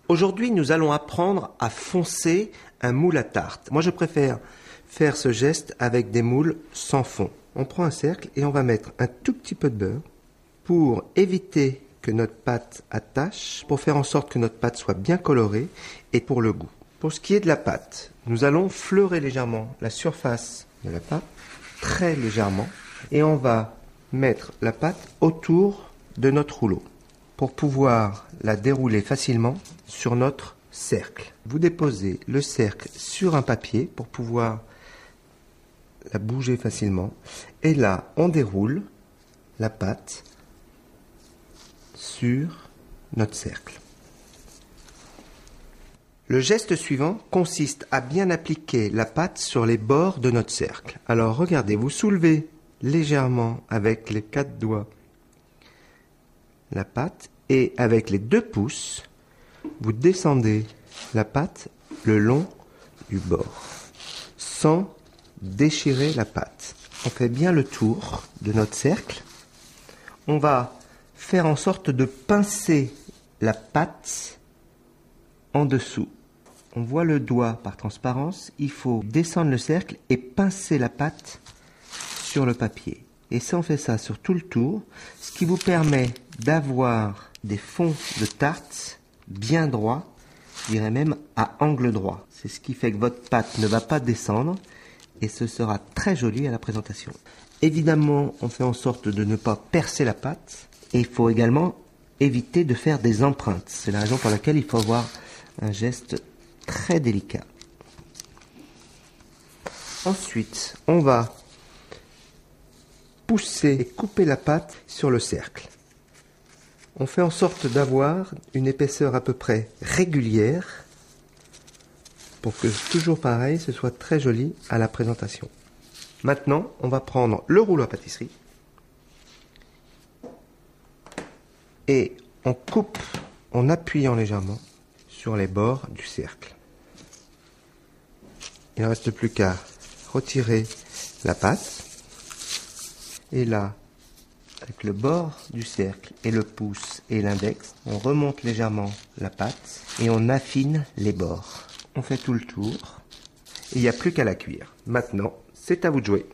Aujourd'hui, nous allons apprendre à foncer un moule à tarte. Moi, je préfère faire ce geste avec des moules sans fond. On prend un cercle et on va mettre un tout petit peu de beurre pour éviter que notre pâte attache, pour faire en sorte que notre pâte soit bien colorée et pour le goût. Pour ce qui est de la pâte, nous allons fleurer légèrement la surface de la pâte, très légèrement, et on va mettre la pâte autour de notre rouleau pour pouvoir la dérouler facilement sur notre cercle. Vous déposez le cercle sur un papier pour pouvoir la bouger facilement. Et là, on déroule la pâte sur notre cercle. Le geste suivant consiste à bien appliquer la pâte sur les bords de notre cercle. Alors regardez, vous soulevez légèrement avec les 4 doigts la pâte et avec les 2 pouces, vous descendez la pâte le long du bord sans déchirer la pâte. On fait bien le tour de notre cercle. On va faire en sorte de pincer la pâte en dessous. On voit le doigt par transparence. Il faut descendre le cercle et pincer la pâte sur le papier. Et ça, on fait ça sur tout le tour, ce qui vous permet d'avoir des fonds de tarte bien droits, je dirais même à angle droit. C'est ce qui fait que votre pâte ne va pas descendre et ce sera très joli à la présentation. Évidemment, on fait en sorte de ne pas percer la pâte et il faut également éviter de faire des empreintes. C'est la raison pour laquelle il faut avoir un geste très délicat. Ensuite, on va pousser et couper la pâte sur le cercle. On fait en sorte d'avoir une épaisseur à peu près régulière pour que, toujours pareil, ce soit très joli à la présentation. Maintenant, on va prendre le rouleau à pâtisserie et on coupe en appuyant légèrement sur les bords du cercle. Il ne reste plus qu'à retirer la pâte et là, avec le bord du cercle et le pouce et l'index, on remonte légèrement la pâte et on affine les bords. On fait tout le tour et il n'y a plus qu'à la cuire. Maintenant, c'est à vous de jouer.